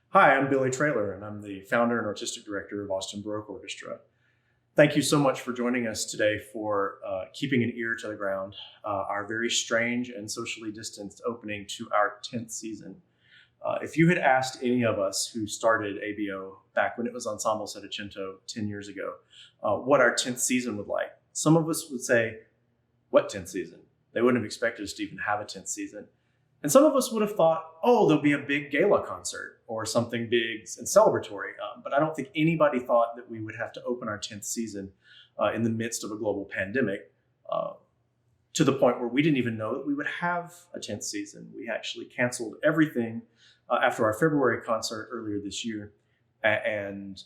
Hi, I'm Billy Traylor, and I'm the founder and artistic director of Austin Baroque Orchestra. Thank you so much for joining us today for Keeping an Ear to the Ground, our very strange and socially distanced opening to our 10th season. If you had asked any of us who started ABO back when it was Ensemble Settecento 10 years ago, what our 10th season would like, some of us would say, what 10th season? They wouldn't have expected us to even have a 10th season. And some of us would have thought, oh, there'll be a big gala concert or something big and celebratory. But I don't think anybody thought that we would have to open our 10th season in the midst of a global pandemic to the point where we didn't even know that we would have a 10th season. We actually canceled everything after our February concert earlier this year and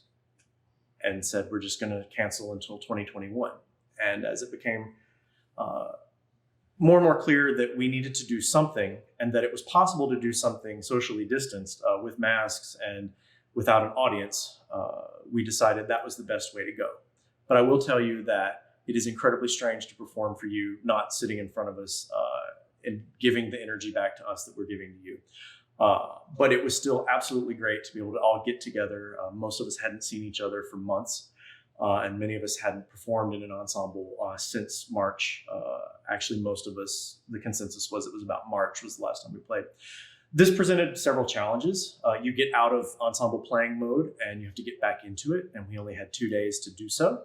said we're just going to cancel until 2021. And as it became more and more clear that we needed to do something and that it was possible to do something socially distanced with masks and without an audience, we decided that was the best way to go. But I will tell you that it is incredibly strange to perform for you, not sitting in front of us and giving the energy back to us that we're giving to you. But it was still absolutely great to be able to all get together. Most of us hadn't seen each other for months. And many of us hadn't performed in an ensemble since March. Actually, most of us, the consensus was it was about March was the last time we played. This presented several challenges. You get out of ensemble playing mode and you have to get back into it. And we only had 2 days to do so.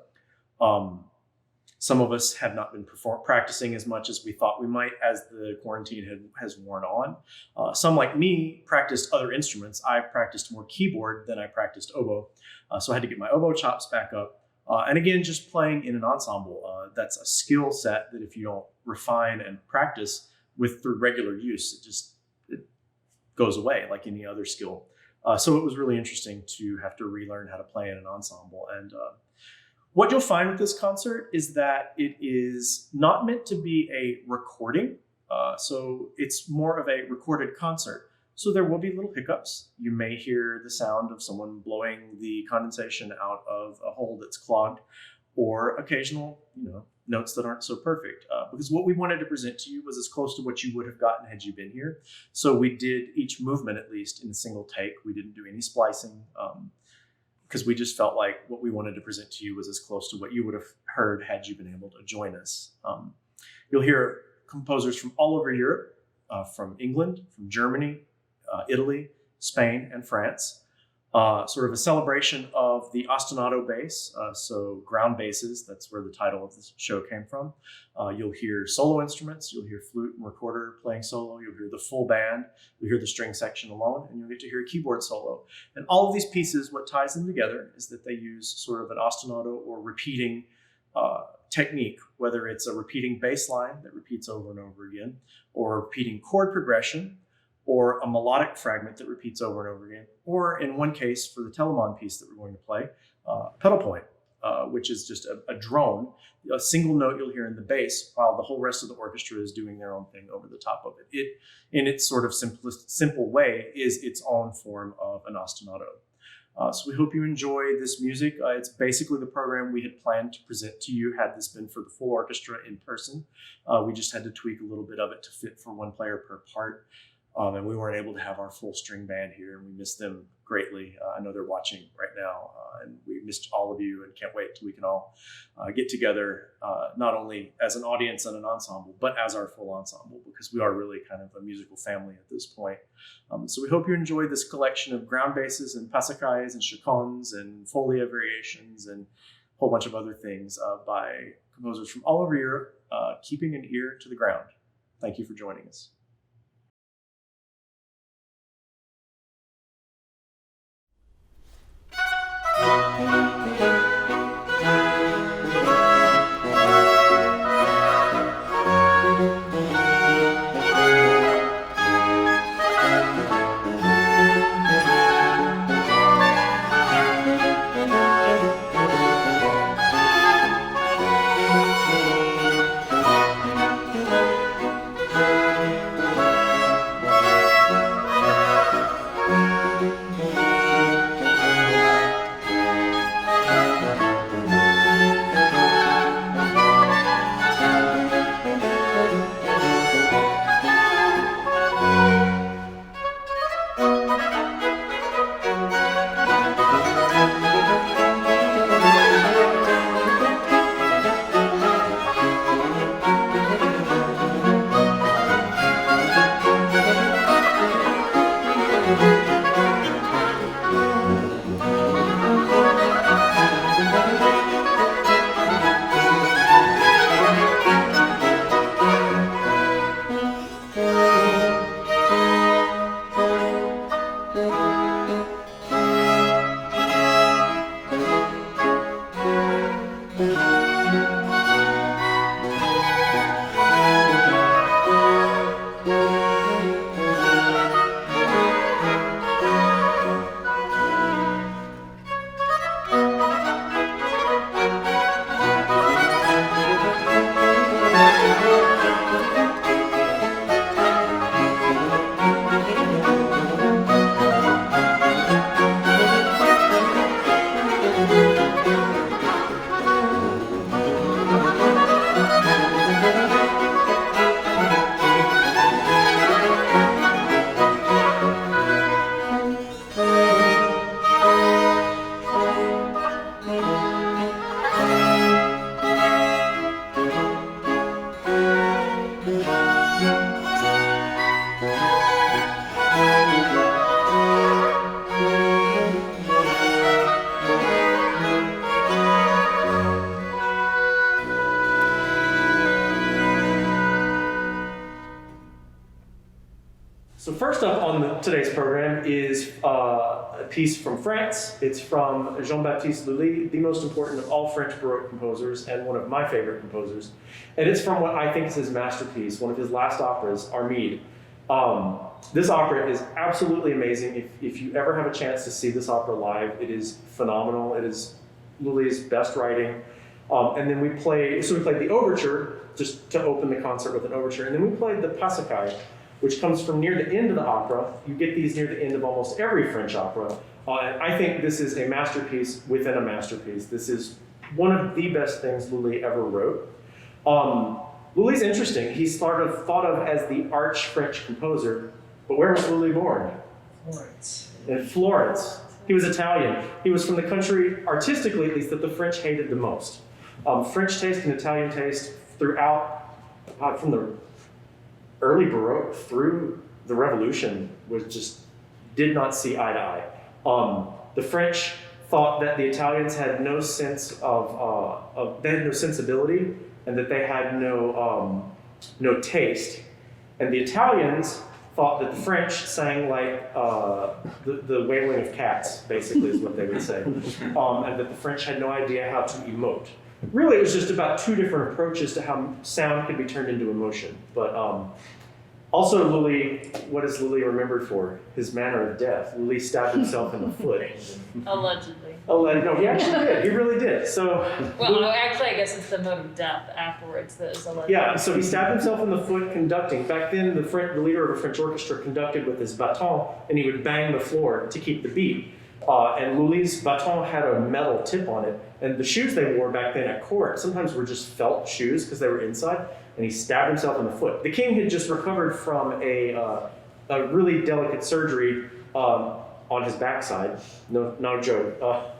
Some of us have not been practicing as much as we thought we might as the quarantine has worn on. Some, like me, practiced other instruments. I practiced more keyboard than I practiced oboe. So I had to get my oboe chops back up. And again, just playing in an ensemble, that's a skill set that if you don't refine and practice with through regular use, it goes away like any other skill. So it was really interesting to have to relearn how to play in an ensemble. And what you'll find with this concert is that it is not meant to be a recording. So it's more of a recorded concert. So there will be little hiccups. You may hear the sound of someone blowing the condensation out of a hole that's clogged, or occasional, notes that aren't so perfect. Because what we wanted to present to you was as close to what you would have gotten had you been here. So we did each movement at least in a single take. We didn't do any splicing because we just felt like what we wanted to present to you was as close to what you would have heard had you been able to join us. You'll hear composers from all over Europe, from England, from Germany, Italy, Spain, and France. Sort of a celebration of the ostinato bass, so ground basses, that's where the title of the show came from. You'll hear solo instruments, you'll hear flute and recorder playing solo, you'll hear the full band, you'll hear the string section alone, and you'll get to hear a keyboard solo. And all of these pieces, what ties them together is that they use sort of an ostinato or repeating technique, whether it's a repeating bass line that repeats over and over again, or a repeating chord progression, or a melodic fragment that repeats over and over again, or in one case for the Telemann piece that we're going to play, pedal point, which is just a drone, a single note you'll hear in the bass while the whole rest of the orchestra is doing their own thing over the top of it. It, in its sort of simple way, is its own form of an ostinato. So we hope you enjoy this music. It's basically the program we had planned to present to you had this been for the full orchestra in person. We just had to tweak a little bit of it to fit for one player per part. And we weren't able to have our full string band here, and we missed them greatly. I know they're watching right now, and we missed all of you and can't wait till we can all get together, not only as an audience and an ensemble, but as our full ensemble, because we are really kind of a musical family at this point. So we hope you enjoy this collection of ground basses and passacailles and chacconnes and folia variations and a whole bunch of other things by composers from all over Europe, keeping an ear to the ground. Thank you for joining us. So first up on today's program is a piece from France. It's from Jean-Baptiste Lully, the most important of all French Baroque composers and one of my favorite composers. And it's from what I think is his masterpiece, one of his last operas, Armide. This opera is absolutely amazing. If you ever have a chance to see this opera live, it is phenomenal. It is Lully's best writing. And then we played the Overture, just to open the concert with an Overture, and then we played the Passacaille, which comes from near the end of the opera. You get these near the end of almost every French opera. And I think this is a masterpiece within a masterpiece. This is one of the best things Lully ever wrote. Lully's interesting. He's sort of thought of as the arch French composer, but where was Lully born? Florence. In Florence. He was Italian. He was from the country, artistically at least, that the French hated the most. French taste and Italian taste throughout, from the early Baroque through the Revolution, did not see eye to eye. The French thought that the Italians had no sense they had no sensibility, and that they had no taste. And the Italians thought that the French sang like the wailing of cats, basically, is what they would say. And that the French had no idea how to emote. Really, it was just about two different approaches to how sound could be turned into emotion. But also Lully, what is Lully remembered for? His manner of death. Lully stabbed himself in the foot. Allegedly. No, he actually did. He really did. So. Well, actually, I guess it's the mode of death afterwards that is alleged. Yeah, so he stabbed himself in the foot conducting. Back then, the leader of a French orchestra conducted with his baton, and he would bang the floor to keep the beat. And Lully's baton had a metal tip on it, and the shoes they wore back then at court sometimes were just felt shoes because they were inside, and he stabbed himself in the foot. The king had just recovered from a really delicate surgery on his backside. No joke.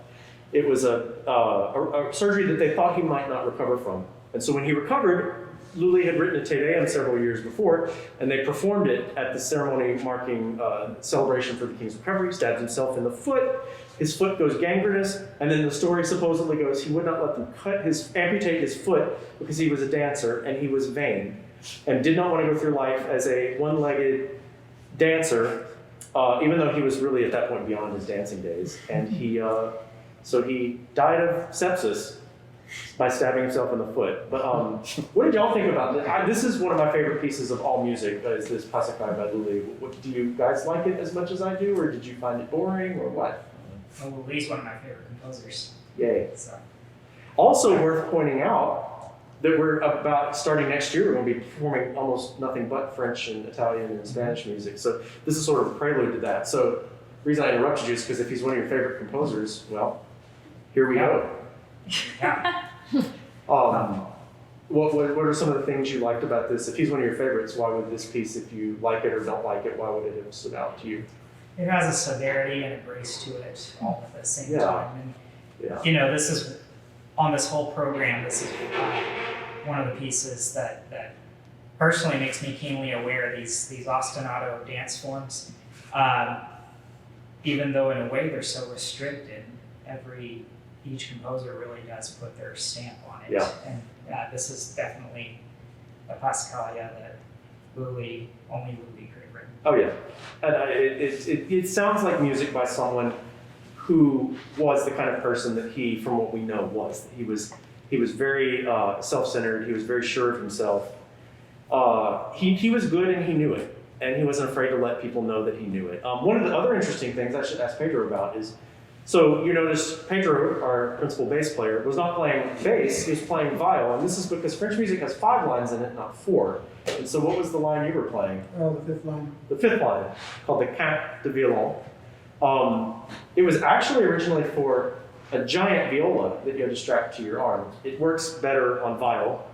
It was a surgery that they thought he might not recover from. And so when he recovered, Lully had written a Te Deum several years before, and they performed it at the ceremony marking celebration for the king's recovery. He stabs himself in the foot. His foot goes gangrenous, and then the story supposedly goes he would not let them amputate his foot because he was a dancer and he was vain and did not want to go through life as a one-legged dancer, even though he was really at that point beyond his dancing days. And so he died of sepsis by stabbing himself in the foot. But what did y'all think about this? This is one of my favorite pieces of all music, is this Passacaille by Lully. Do you guys like it as much as I do, or did you find it boring, or what? Well, Lully's one of my favorite composers. Yay. So. Also worth pointing out that we're about starting next year, we're going to be performing almost nothing but French and Italian and Spanish music. So this is sort of a prelude to that. So the reason I interrupted you is because if he's one of your favorite composers, well, here we go. Yeah. What are some of the things you liked about this? If he's one of your favorites, why would this piece, if you like it or don't like it, why would it have stood out to you? It has a severity and a grace to it all at the same time. And, Yeah. this is, on this whole program, this is one of the pieces that personally makes me keenly aware of these ostinato dance forms. even though in a way they're so restricted, each composer really does put their stamp on it. Yeah. And this is definitely a Passacaille that only Lully could have written. Oh yeah, and it sounds like music by someone who was the kind of person that he, from what we know, was. He was very self-centered. He was very sure of himself. He was good and he knew it, and he wasn't afraid to let people know that he knew it. One of the other interesting things I should ask Pedro about is, so you noticed Pedro, our principal bass player, was not playing bass, he was playing viol, and this is because French music has 5 lines in it, not 4. And so what was the line you were playing? Oh, the 5th line. The 5th line, called the Quinte de Violon. It was actually originally for a giant viola that you had to strap to your arm. It works better on viol.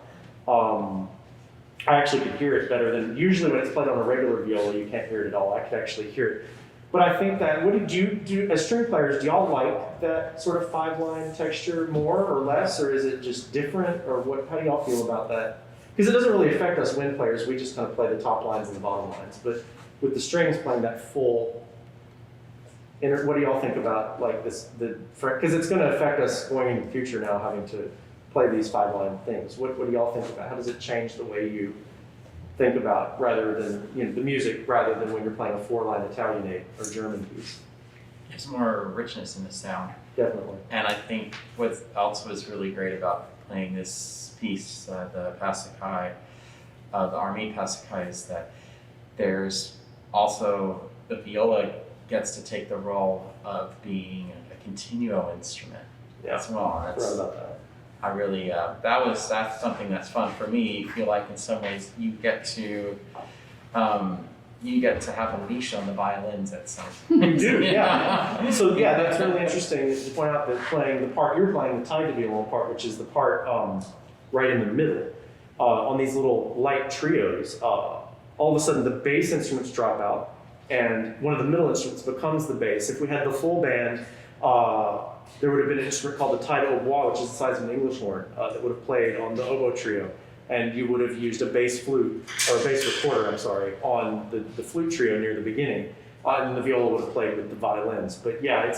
I actually could hear it better than, usually when it's played on a regular viola, you can't hear it at all. I could actually hear it. But I think that, what did you do, as string players, do y'all like that sort of 5-line texture more or less, or is it just different, or what? How do y'all feel about that? Because it doesn't really affect us wind players, we just kind of play the top lines and the bottom lines. But with the strings playing that full, what do y'all think about like this, because it's going to affect us going into the future now, having to play these 5-line things. What do y'all think about? How does it change the way you think about, rather than, the music, rather than when you're playing a 4-line Italianate or German piece? There's more richness in the sound. Definitely. And I think what else was really great about playing this piece, the Passacaille, the Armide Passacaille, is that there's also, the viola gets to take the role of being a continuo instrument as well. I forgot about that. I really, that's something that's fun for me. You feel like in some ways you get to have a leash on the violins at some point. You do, yeah. So yeah, that's really interesting to point out that playing the part, you're playing the Quinte de Violon part, which is the part right in the middle, on these little light trios, all of a sudden the bass instruments drop out, and one of the middle instruments becomes the bass. If we had the full band, there would have been an instrument called the Tide Hautbois, which is the size of an English horn, that would have played on the oboe trio. And you would have used a bass flute, or a bass recorder, I'm sorry, on the flute trio near the beginning. And the viola would have played with the violins. But yeah,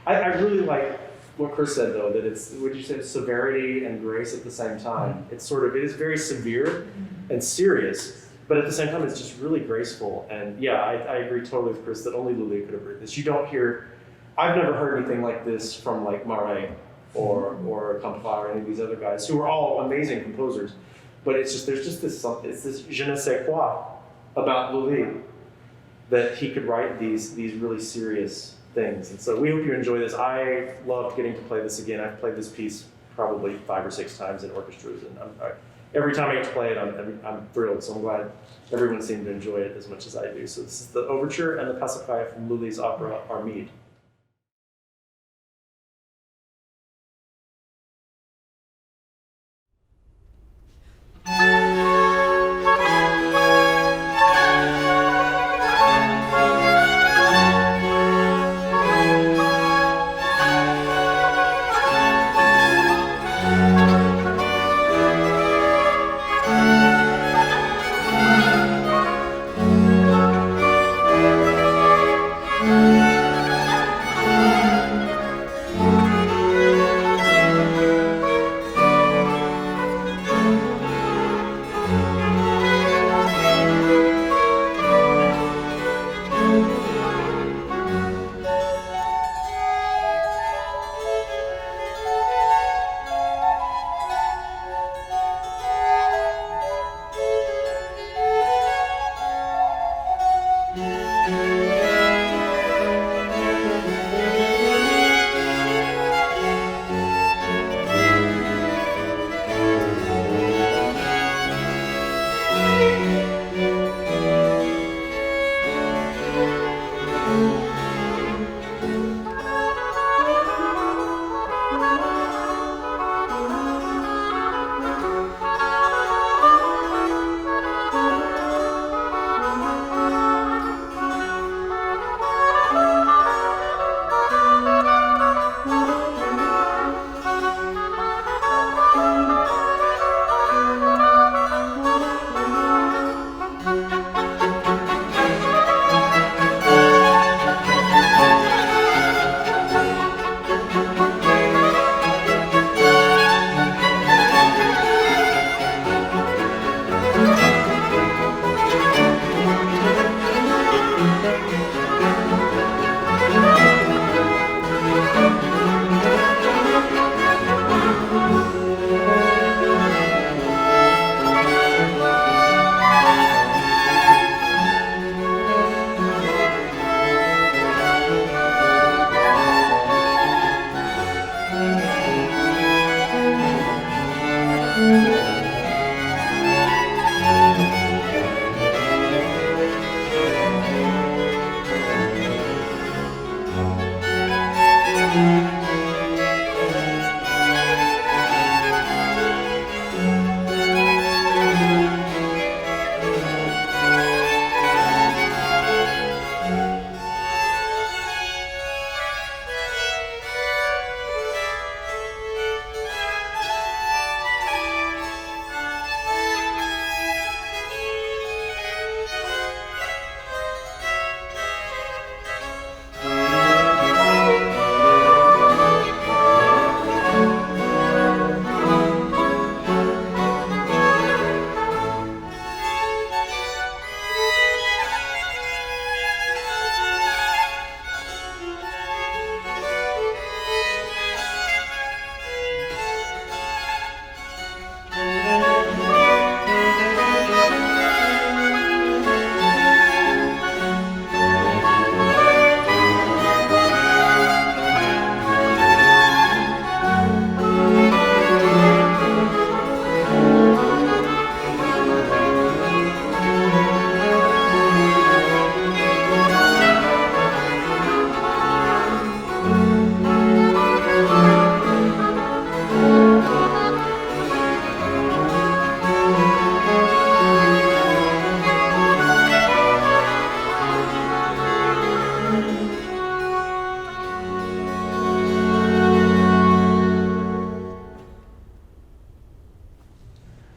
I really like what Chris said though, that it's, would you say, severity and grace at the same time. It's it is very severe and serious, but at the same time, it's just really graceful. And yeah, I agree totally with Chris that only Lully could have written this. You don't hear, I've never heard anything like this from like Marini or Comtois or any of these other guys who are all amazing composers. But it's just, there's just this, it's this je ne sais quoi about Lully that he could write these really serious things. And so we hope you enjoy this. I loved getting to play this again. I've played this piece probably 5 or 6 times in orchestras, and every time I get to play it, I'm thrilled. So I'm glad everyone seemed to enjoy it as much as I do. So this is the Overture and the Passacaille from Lully's opera Armide.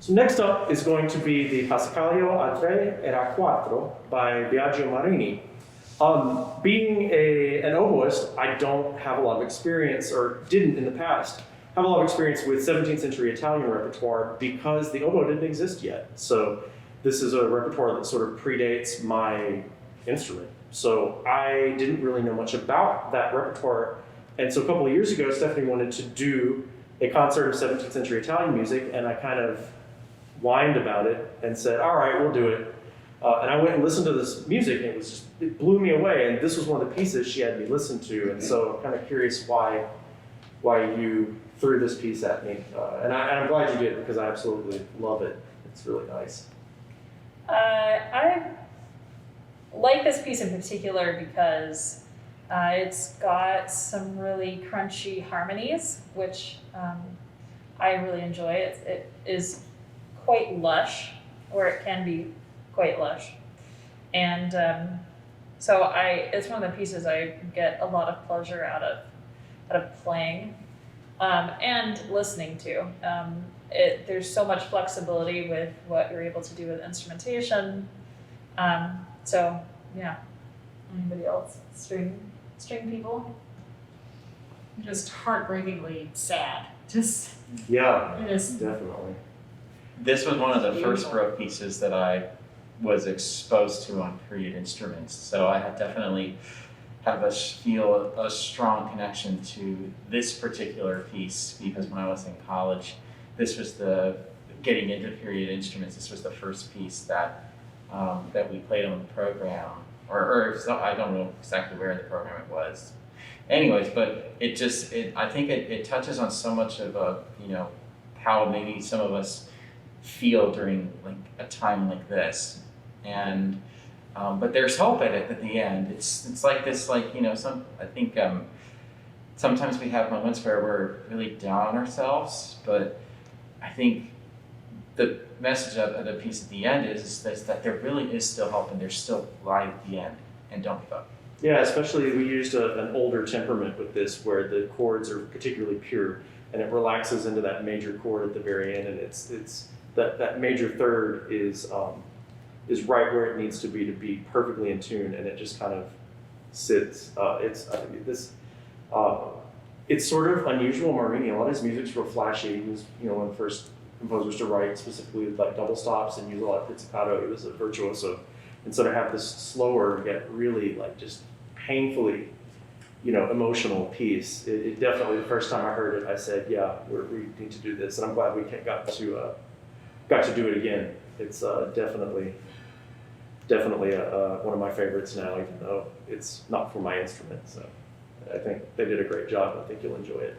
So next up is going to be the Passacalio a tre e a quattro by Biagio Marini. Being an oboist, I don't have a lot of experience, or didn't in the past, have a lot of experience with 17th century Italian repertoire because the oboe didn't exist yet. So this is a repertoire that sort of predates my instrument. So I didn't really know much about that repertoire. And so a couple of years ago, Stephanie wanted to do a concert of 17th century Italian music, and I kind of whined about it and said, all right, we'll do it. And I went and listened to this music, and it blew me away. And this was one of the pieces she had me listen to. And so I'm kind of curious why you threw this piece at me. And I'm glad you did, because I absolutely love it. It's really nice. I like this piece in particular because it's got some really crunchy harmonies, which I really enjoy. It is quite lush, or it can be quite lush. And so it's one of the pieces I get a lot of pleasure out of playing and listening to. There's so much flexibility with what you're able to do with instrumentation. So yeah, anybody else? String people? Just heartbreakingly sad. Just Yeah, just definitely. This was one of the Beautiful. first Baroque pieces that I was exposed to on period instruments, so I had definitely feel a strong connection to this particular piece because when I was in college, this was getting into period instruments. This was the first piece that we played on the program, or I don't know exactly where in the program it was. Anyways, but I think it touches on so much of how maybe some of us feel during like a time like this, and but there's hope at the end. It's like this, I think sometimes we have moments where we're really down on ourselves, but I think the message of the piece at the end is that there really is still hope, and there's still light at the end, and don't give up. Yeah, especially we used an older temperament with this, where the chords are particularly pure, and it relaxes into that major chord at the very end, and it's that major third is right where it needs to be perfectly in tune, and it just kind of sits. It's sort of unusual. Marini, a lot of his music's real flashy. He was one of the first composers to write specifically with like double stops and use a lot of pizzicato. He was a virtuoso, and so to have this slower yet really like just painfully emotional piece, it definitely, the first time I heard it, I said, yeah, we need to do this, and I'm glad we got to do it again. It's definitely one of my favorites now, even though it's not for my instrument. So I think they did a great job. I think you'll enjoy it.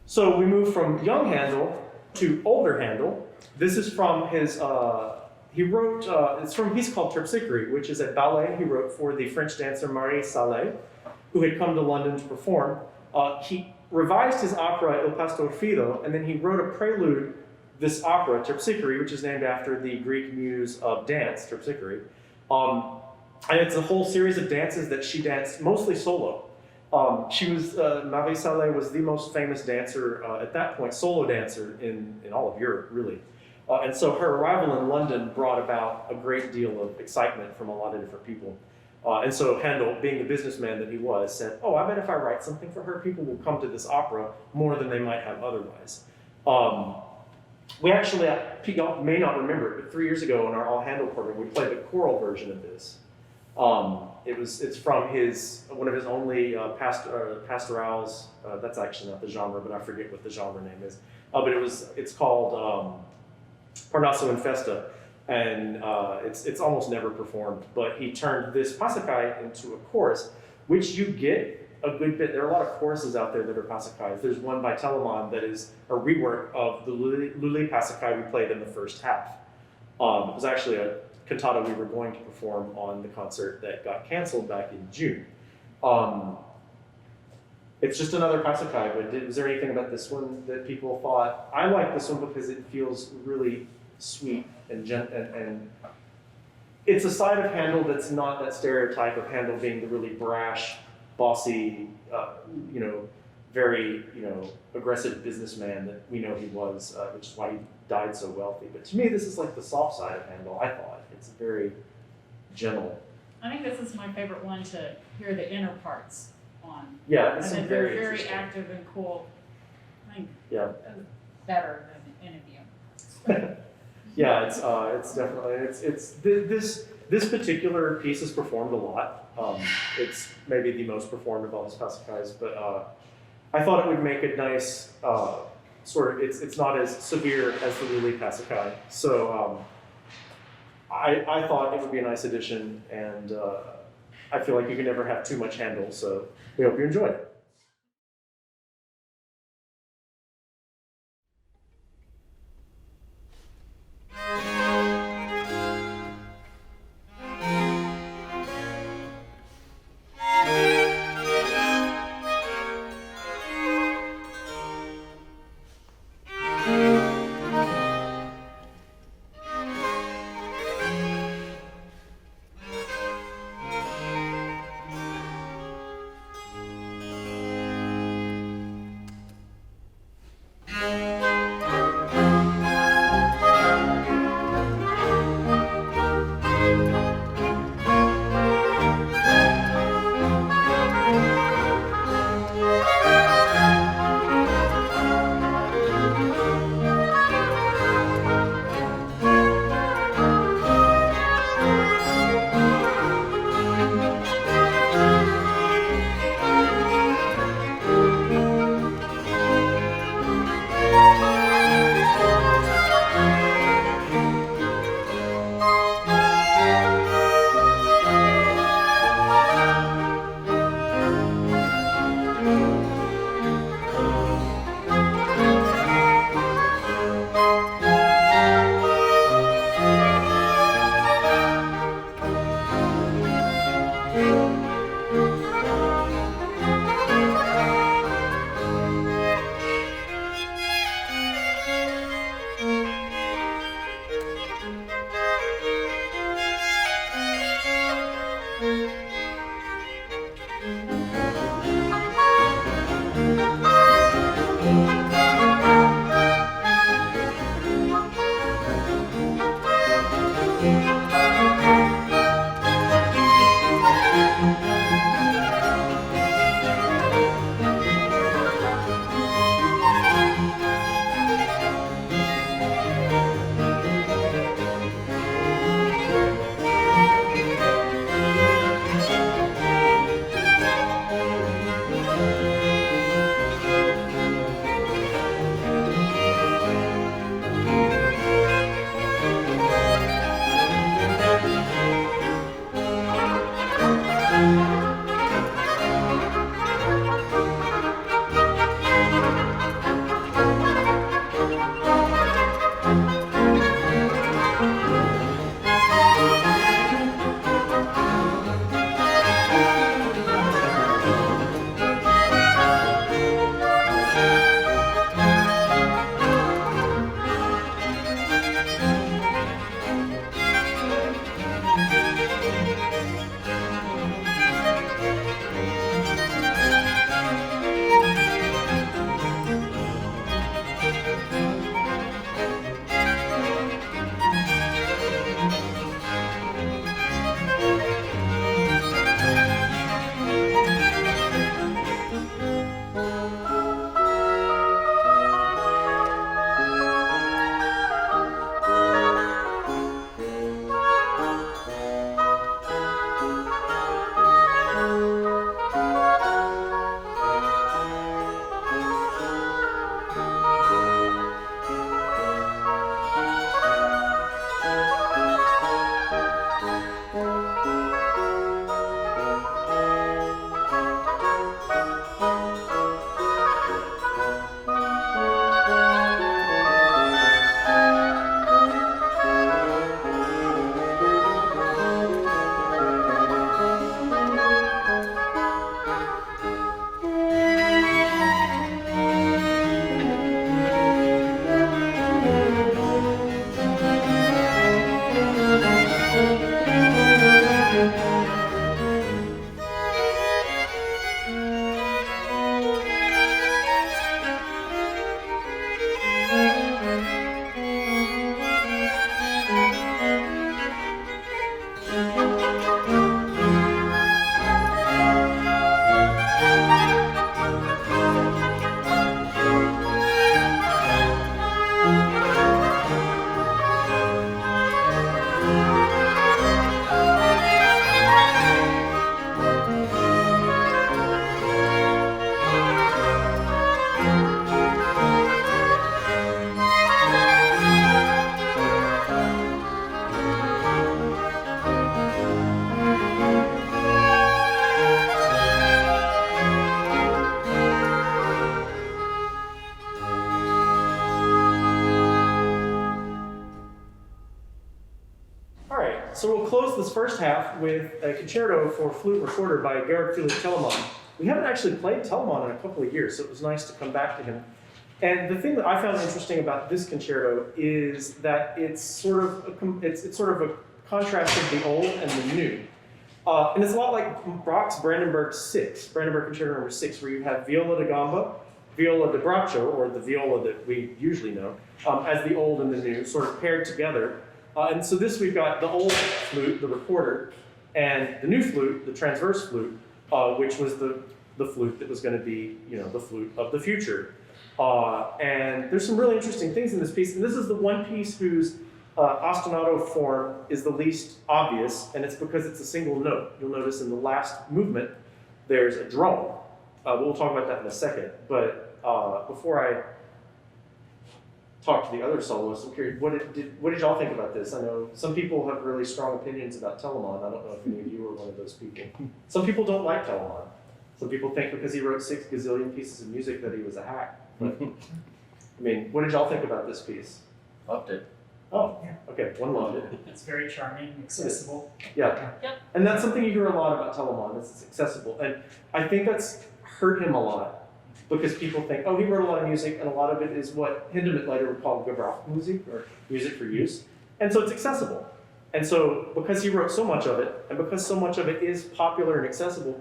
So we move from young Handel to older Handel. This is from his, he wrote, it's from a piece called Terpsicore, which is a ballet he wrote for the French dancer Marie Salé, who had come to London to perform. He revised his opera Il Pastor Fido, and then he wrote a prelude, this opera, Terpsicore, which is named after the Greek muse of dance, Terpsicore. And it's a whole series of dances that she danced, mostly solo. She was, Marie Salé was the most famous dancer at that point, solo dancer in all of Europe, really. And so her arrival in London brought about a great deal of excitement from a lot of different people. And so Handel, being the businessman that he was, said, oh, I bet if I write something for her, people will come to this opera more than they might have otherwise. We actually, y'all may not remember it, but 3 years ago in our All Handel program, we played the choral version of this. It's from one of his only pastorals. That's actually not the genre, but I forget what the genre name is. But it's called Parnasso in Festa, and it's almost never performed. But he turned this Passacaille into a chorus, which you get a good bit. There are a lot of choruses out there that are Passacailles. There's one by Telemann that is a rework of the Lully Passacaille we played in the first half. It was actually a cantata we were going to perform on the concert that got canceled back in June. It's just another Passacaille, but was there anything about this one that people thought? I like this one because it feels really sweet and gentle, and it's a side of Handel that's not that stereotype of Handel being the really brash, bossy, very aggressive businessman that we know he was, which is why he died so wealthy. But to me, this is like the soft side of Handel. I thought it's very gentle. I think this is my favorite one to hear the inner parts on. Yeah, And it's then very very interesting. active and cool. I think Yeah. better than any of you. Yeah, it's definitely this particular piece is performed a lot. It's maybe the most performed of all his Passacailles, but I thought it would make a nice sort of. It's not as severe as the Lully Passacaille, so I thought it would be a nice addition, and I feel like you can never have too much Handel. So we hope you enjoy it. so we'll close this first half with a concerto for flute recorder by Georg Philipp Telemann. We haven't actually played Telemann in a couple of years, so it was nice to come back to him. And the thing that I found interesting about this concerto is that it's sort of a contrast of the old and the new. And it's a lot like Bach's Brandenburg Concerto number 6, where you have viola da gamba, viola da braccio, or the viola that we usually know, as the old and the new, sort of paired together. And so this we've got the old flute, the recorder, and the new flute, the transverse flute, which was the flute that was going to be, the flute of the future. And there's some really interesting things in this piece. And this is the one piece whose ostinato form is the least obvious, and it's because it's a single note. You'll notice in the last movement, there's a drone. We'll talk about that in a second. But before I talk to the other soloists, I'm curious, what did y'all think about this? I know some people have really strong opinions about Telemann. I don't know if any of you are one of those people. Some people don't like Telemann. Some people think because he wrote 6 gazillion pieces of music that he was a hack. But, I mean, what did y'all think about this piece? Loved it. Oh, okay, one loved it. It's very charming, accessible. Yeah. Yep. And that's something you hear a lot about Telemann, is it's accessible. And I think that's hurt him a lot because people think, oh, he wrote a lot of music, and a lot of it is what Hindemith later would call Gebrauchmusik, or music for use. And so it's accessible. And so because he wrote so much of it, and because so much of it is popular and accessible,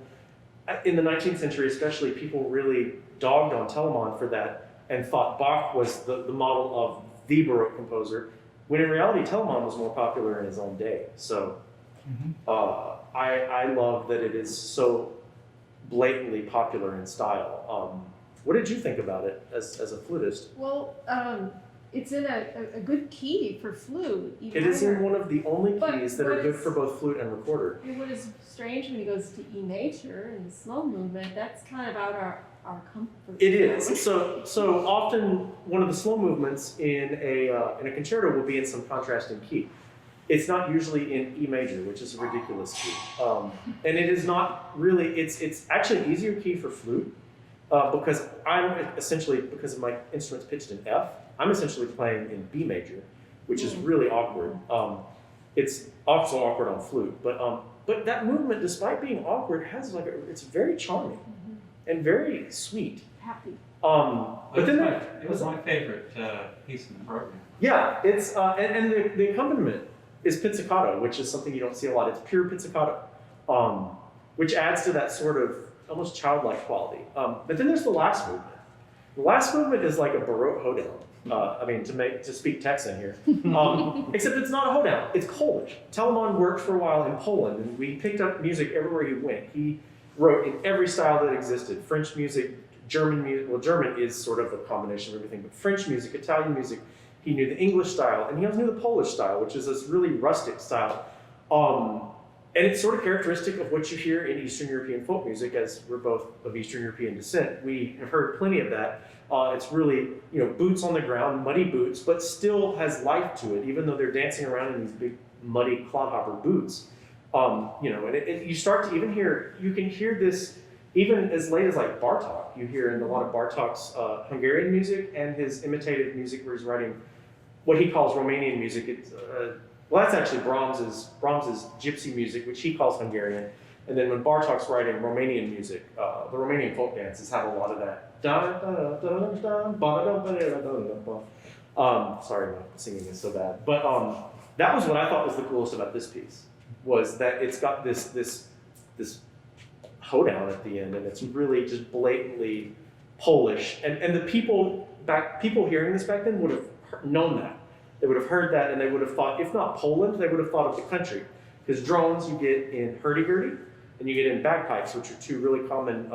in the 19th century especially, people really dogged on Telemann for that and thought Bach was the model of the Baroque composer, when in reality Telemann was more popular in his own day. So I love that it is so blatantly popular in style. What did you think about it as a flutist? Well, it's in a good key for flute. It is in one of the only But keys that are what good is- for both flute and recorder. And what is strange when he goes to E major and the slow movement, that's kind of out our comfort. It is. So often one of the slow movements in a concerto will be in some contrasting key. It's not usually in E major, which is a ridiculous key. And it is not really, it's actually an easier key for flute because because of my instrument's pitched in F, I'm essentially playing in B major, which is really awkward. It's also awkward on flute, but that movement, despite being awkward, has it's very charming and very sweet. Happy. But then It was my favorite piece in the program. yeah, it's and the accompaniment is pizzicato, which is something you don't see a lot. It's pure pizzicato, which adds to that sort of almost childlike quality. But then there's the last movement. The last movement is like a Baroque hoedown. I mean, to speak Texan here, except it's not a hoedown. It's Polish. Telemann worked for a while in Poland, and we picked up music everywhere he went. He wrote in every style that existed: French music, German music. Well, German is sort of a combination of everything, but French music, Italian music. He knew the English style, and he also knew the Polish style, which is this really rustic style. And it's sort of characteristic of what you hear in Eastern European folk music, as we're both of Eastern European descent. We have heard plenty of that. It's really, boots on the ground, muddy boots, but still has life to it, even though they're dancing around in these big, muddy clodhopper boots. And you start to even hear, you can hear this even as late as like Bartók. You hear in a lot of Bartók's Hungarian music and his imitative music where he's writing what he calls Romanian music. It's, well, that's actually Brahms's gypsy music, which he calls Hungarian. And then when Bartók's writing Romanian music, the Romanian folk dances have a lot of that. Sorry, my singing is so bad. But that was what I thought was the coolest about this piece, was that it's got this hoedown at the end, and it's really just blatantly Polish. And the people hearing this back then would have known that. They would have heard that, and they would have thought, if not Poland, they would have thought of the country. Because drones you get in hurdy-gurdy, and you get in bagpipes, which are two really common.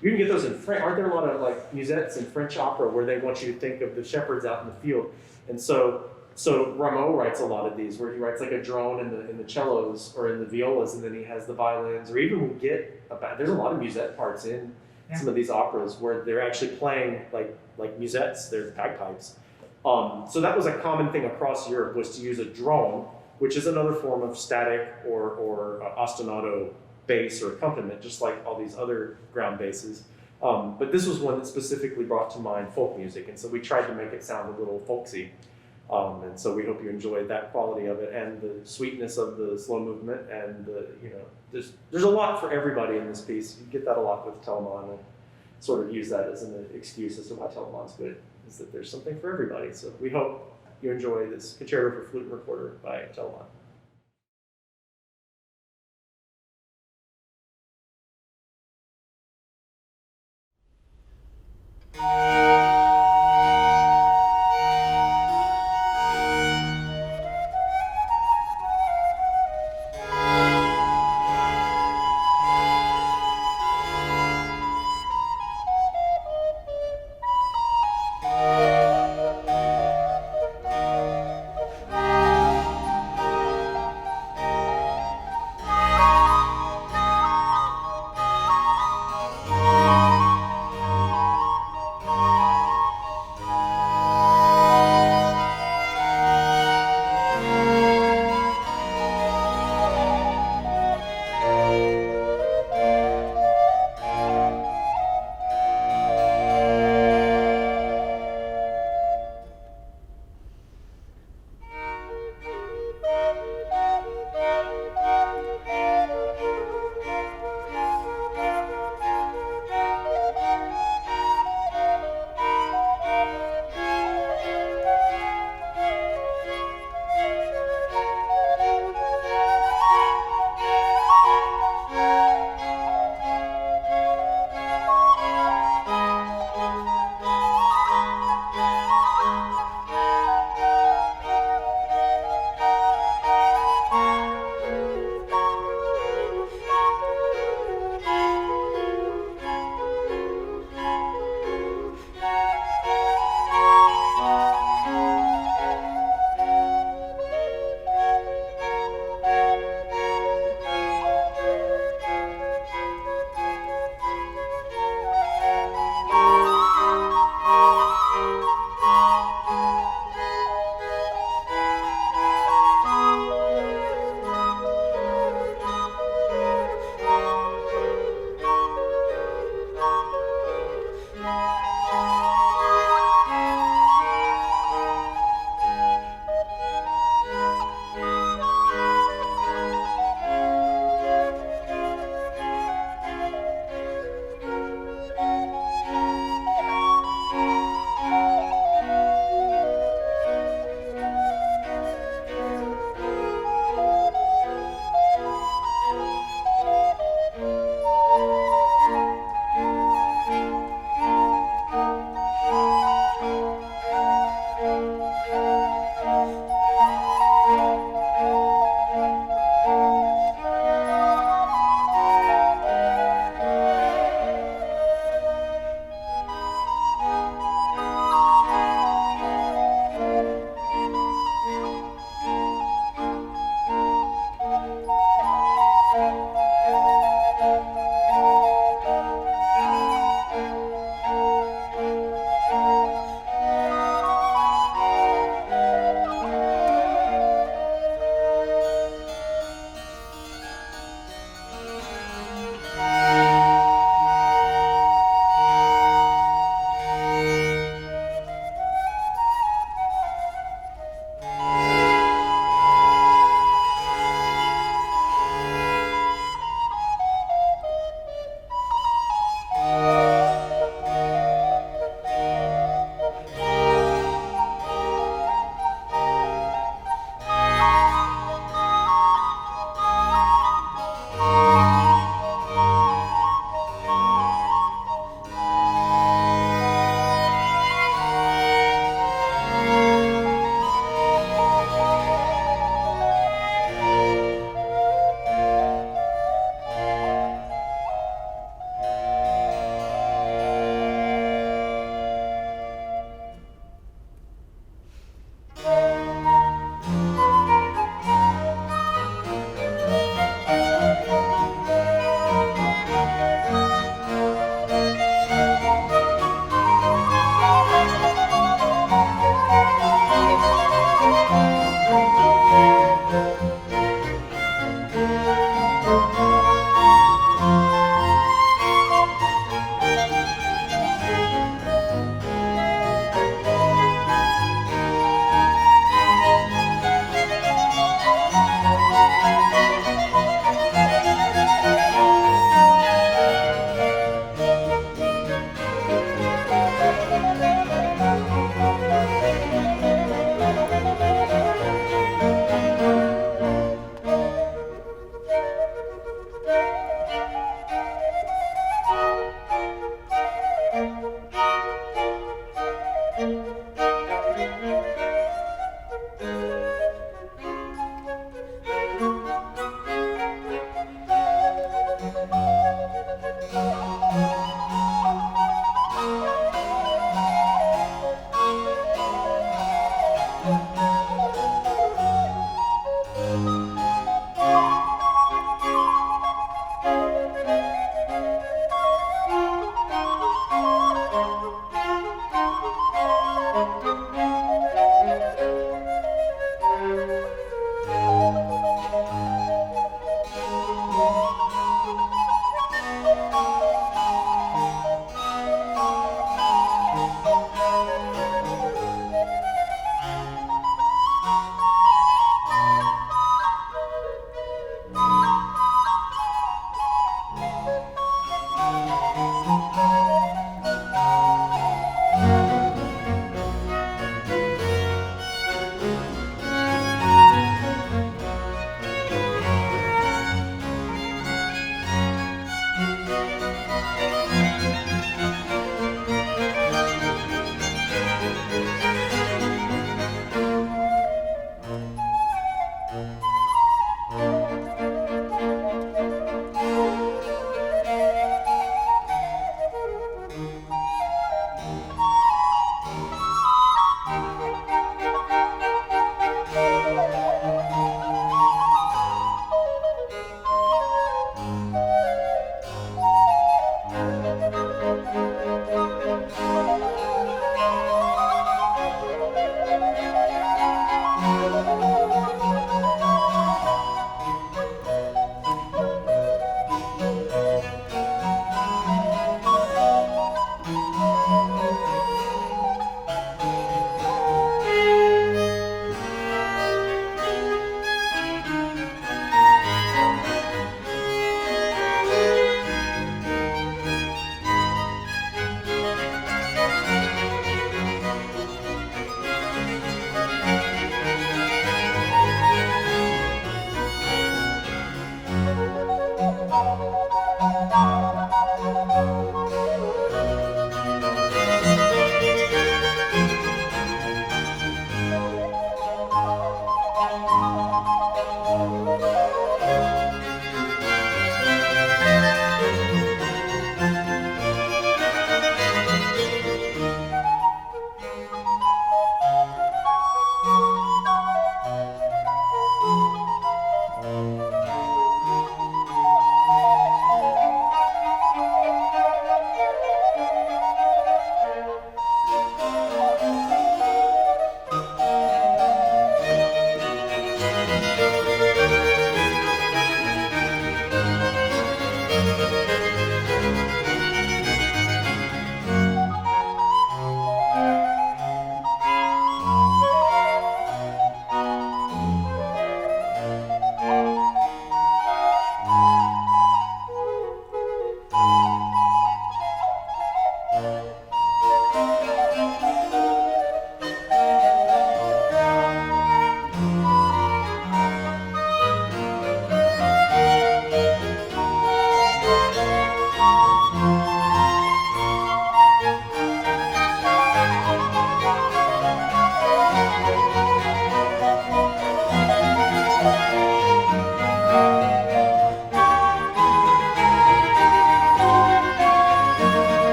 You can get those in French. Aren't there a lot of like musettes in French opera where they want you to think of the shepherds out in the field? And so Rameau writes a lot of these, where he writes like a drone in the cellos or in the violas, and then he has the violins. Or even we get there's a lot of musette parts in some of these operas where they're actually playing like musettes. They're bagpipes. So that was a common thing across Europe, was to use a drone, which is another form of static or ostinato bass or accompaniment, just like all these other ground basses. But this was one that specifically brought to mind folk music, and so we tried to make it sound a little folksy. And so we hope you enjoyed that quality of it and the sweetness of the slow movement. And there's a lot for everybody in this piece. You get that a lot with Telemann, and sort of use that as an excuse as to why Telemann's good, is that there's something for everybody. So we hope you enjoy this Concerto for Flute and Recorder by Telemann.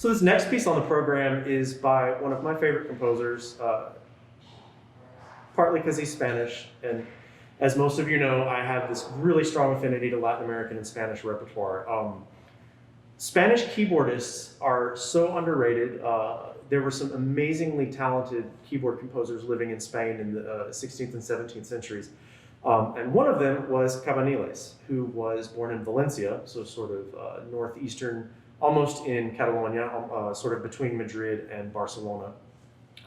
So this next piece on the program is by one of my favorite composers, partly because he's Spanish, and as most of you know, I have this really strong affinity to Latin American and Spanish repertoire. Spanish keyboardists are so underrated. There were some amazingly talented keyboard composers living in Spain in the 16th and 17th centuries. And one of them was Cabanilles, who was born in Valencia, so sort of northeastern, almost in Catalonia, sort of between Madrid and Barcelona.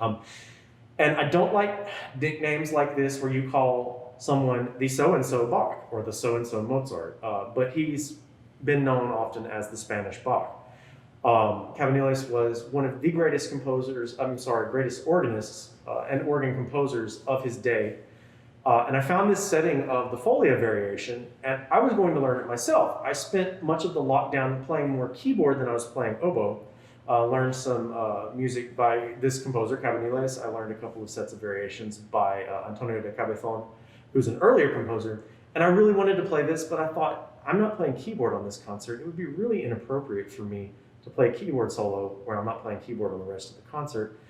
And I don't like nicknames like this where you call someone the so-and-so Bach or the so-and-so Mozart, but he's been known often as the Spanish Bach. Cabanilles was one of the greatest greatest organists and organ composers of his day. And I found this setting of the Folia variation, and I was going to learn it myself. I spent much of the lockdown playing more keyboard than I was playing oboe. Learned some music by this composer, Cabanilles. I learned a couple of sets of variations by Antonio de Cabezon, who's an earlier composer. And I really wanted to play this, but I thought, I'm not playing keyboard on this concert. It would be really inappropriate for me to play a keyboard solo where I'm not playing keyboard on the rest of the concert.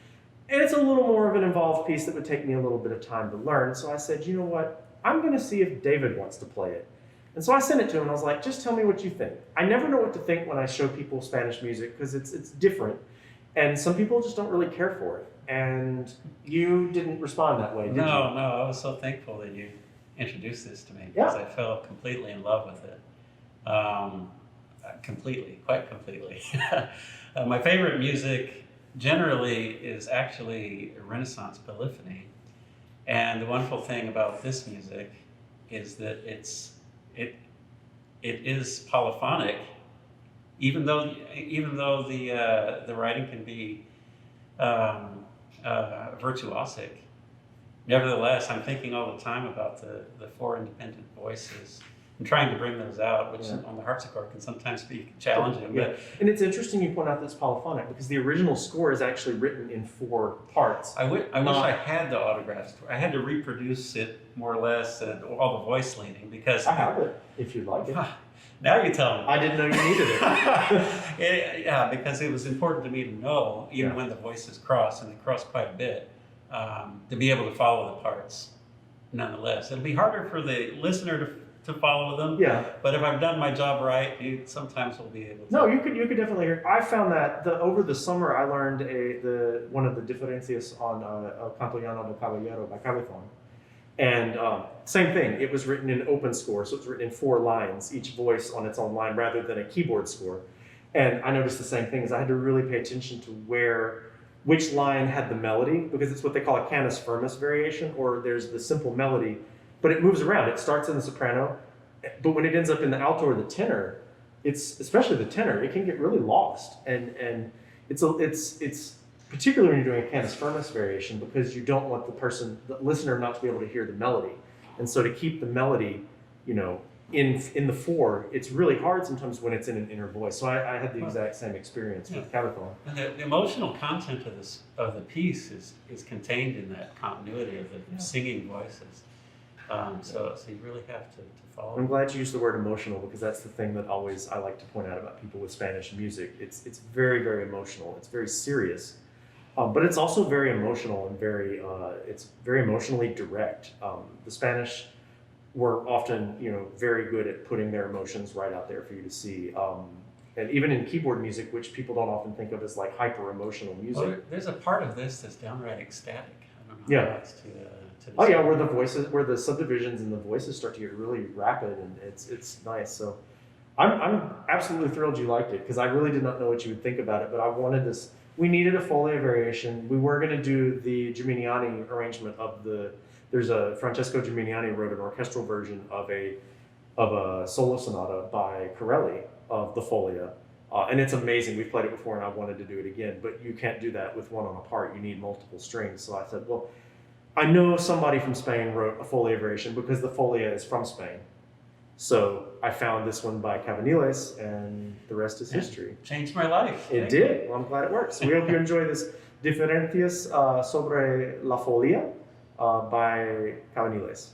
And it's a little more of an involved piece that would take me a little bit of time to learn. So I said, you know what? I'm going to see if David wants to play it. And so I sent it to him and I was like, just tell me what you think. I never know what to think when I show people Spanish music because it's different. And some people just don't really care for it. And you didn't respond that way, did you? No, I was so thankful that you introduced this to me because I fell completely in love with it. Quite completely. My favorite music generally is actually Renaissance polyphony. And the wonderful thing about this music is that it is polyphonic, even though the writing can be virtuosic. Nevertheless, I'm thinking all the time about the four independent voices and trying to bring those out, which on the harpsichord can sometimes be challenging. Yeah. And it's interesting you point out that it's polyphonic because the original score is actually written in 4 parts. I wish I had the autographs. I had to reproduce it more or less, and all the voice leaning because I have it, if you'd like it. Now you tell me. I didn't know you needed it. Yeah, because it was important to me to know, even when the voices cross, and they cross quite a bit, to be able to follow the parts nonetheless. It'll be harder for the listener to follow them. Yeah. But if I've done my job right, you sometimes will be able to. No, you could definitely hear. I found that over the summer I learned one of the differencias on Canto Llano del Caballero by Cabezon. And same thing, it was written in open score, so it's written in 4 lines, each voice on its own line rather than a keyboard score. And I noticed the same thing, is I had to really pay attention to which line had the melody, because it's what they call a canis firmus variation, or there's the simple melody, but it moves around. It starts in the soprano, but when it ends up in the alto or the tenor, especially the tenor, it can get really lost. And it's particularly when you're doing a canis firmus variation, because you don't want the listener not to be able to hear the melody. And so to keep the melody, in the 4, it's really hard sometimes when it's in an inner voice. So I had the exact same experience with Cabezon. And the emotional content of the piece is contained in that continuity of the singing voices. So you really have to follow. I'm glad you used the word emotional, because that's the thing that I like to point out about people with Spanish music. It's very, very emotional. It's very serious, but it's also very emotional and it's very emotionally direct. The Spanish were often, very good at putting their emotions right out there for you to see. And even in keyboard music, which people don't often think of as like hyper emotional music. Well, there's a part of this that's downright ecstatic. I don't know how else to Oh yeah, where the subdivisions and the voices start to get really rapid, and it's nice. So I'm absolutely thrilled you liked it, because I really did not know what you would think about it, but I wanted this. We needed a Folia variation. We were going to do the Gimignani arrangement there's a Francesco Gimignani wrote an orchestral version of a solo sonata by Corelli of the Folia. And it's amazing. We've played it before and I wanted to do it again, but you can't do that with one on a part. You need multiple strings. So I said, well, I know somebody from Spain wrote a Folia variation because the Folia is from Spain. So I found this one by Cabanilles, and the rest is history. Changed my life. It did. Well, I'm glad it worked. So we hope you enjoy this Diferencias sobre la Folia by Cabanilles.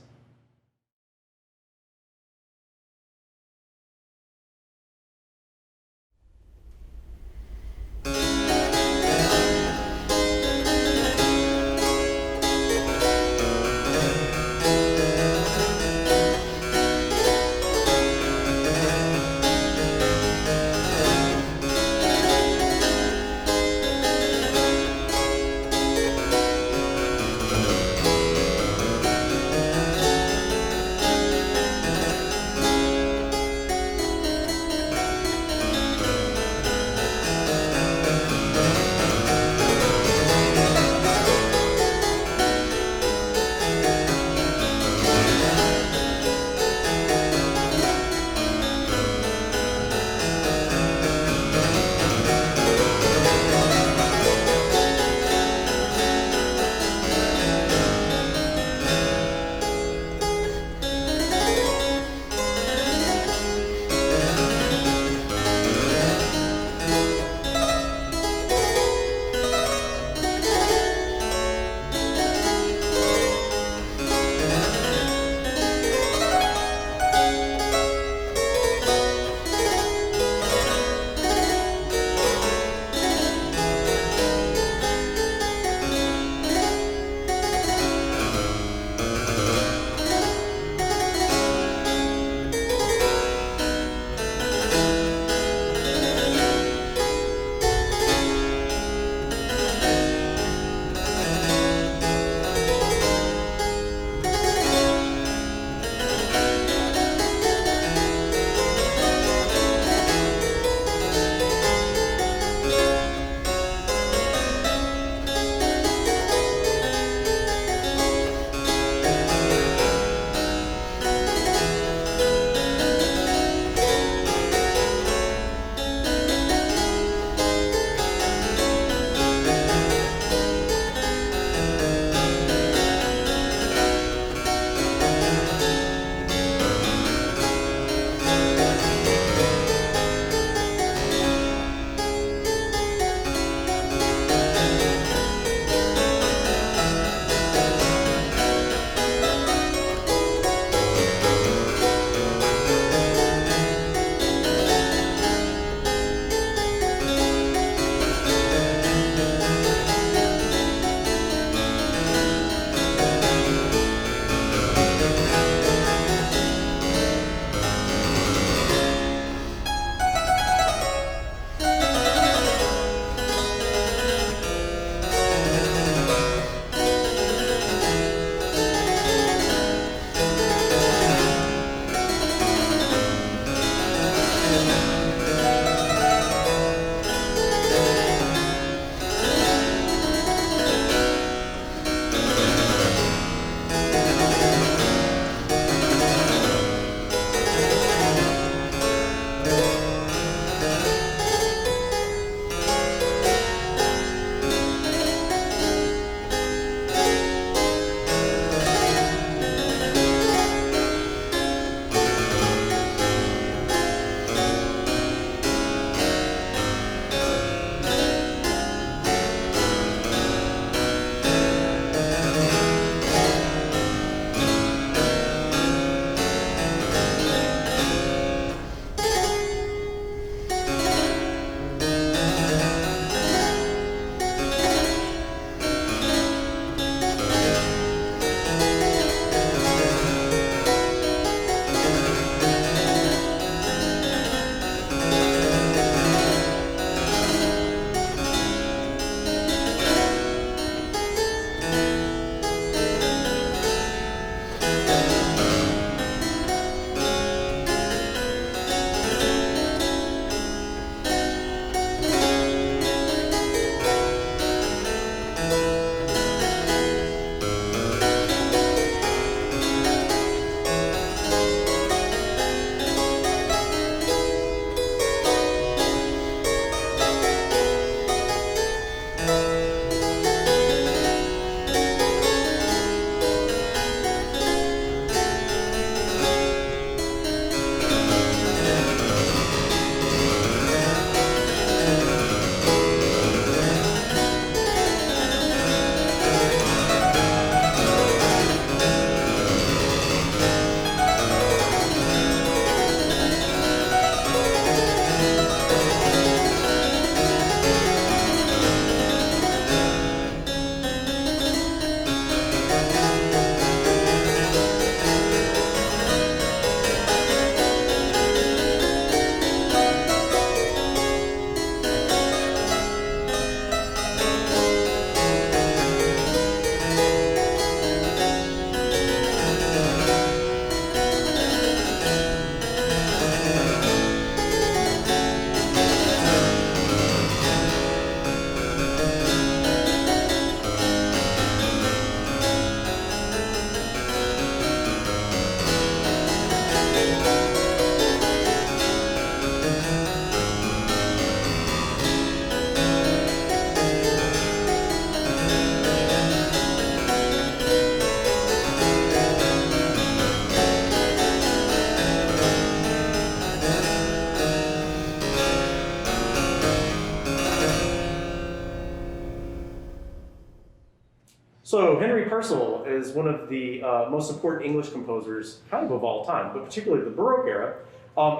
So Henry Purcell is one of the most important English composers, kind of all time, but particularly the Baroque era.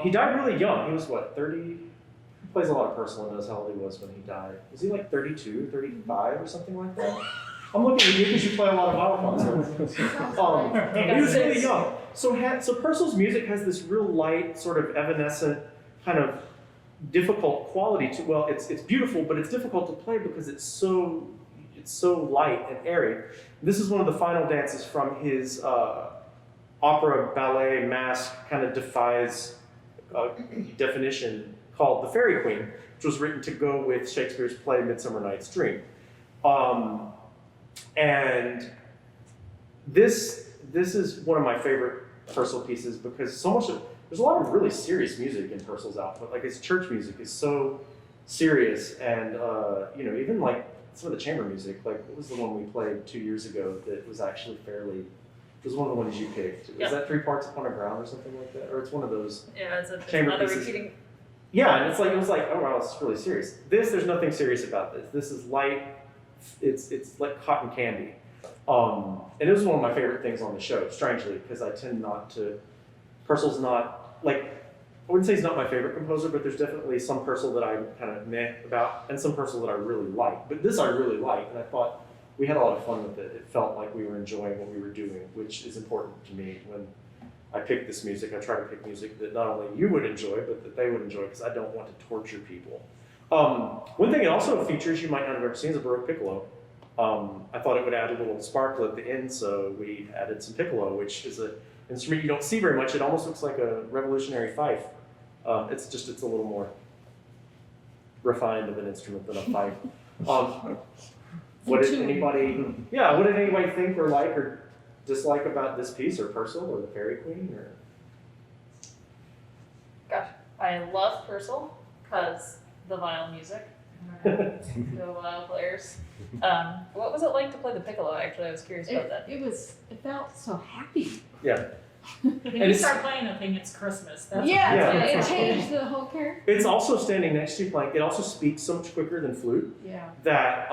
He died really young. He was what, 30? He plays a lot of Purcell and knows how old he was when he died. Was he like 32, 35 or something like that? I'm looking at you because you play a lot of violin concerts. He was really young. So Purcell's music has this real light, sort of evanescent, kind of difficult quality to. Well, it's beautiful, but it's difficult to play because it's so light and airy. This is one of the final dances from his opera ballet masque, kind of defies definition, called The Fairy Queen, which was written to go with Shakespeare's play Midsummer Night's Dream. And this is one of my favorite Purcell pieces because there's a lot of really serious music in Purcell's output. Like his church music is so serious, and even like some of the chamber music. Like what was the one we played 2 years ago that was actually fairly? It was one of the ones you picked. Yeah. Is that 3 Parts Upon a Ground or something like that? Or it's one of those. Yeah, it's Chamber another pieces. repeating. Yeah, and it was like, oh wow, it's really serious. There's nothing serious about this. This is light. It's like cotton candy. And it was one of my favorite things on the show, strangely, because I tend not to. Purcell's not like, I wouldn't say he's not my favorite composer, but there's definitely some Purcell that I'm kind of meh about, and some Purcell that I really like. But this I really like, and I thought we had a lot of fun with it. It felt like we were enjoying what we were doing, which is important to me when I pick this music. I try to pick music that not only you would enjoy, but that they would enjoy, because I don't want to torture people. One thing it also features, you might not have ever seen, is a Baroque piccolo. I thought it would add a little sparkle at the end, so we added some piccolo, which is an instrument you don't see very much. It almost looks like a revolutionary fife. It's a little more refined of an instrument than a fife. What did anybody think or like or dislike about this piece, or Purcell, or the Fairy Queen, or? Gosh, I love Purcell because the violin music. The violin players. What was it like to play the piccolo? Actually, I was curious about that. It felt so happy. Yeah. When you start playing the thing, it's Christmas. That's It changed the whole character. It's also standing next to you playing. It also speaks so much quicker than flute Yeah. that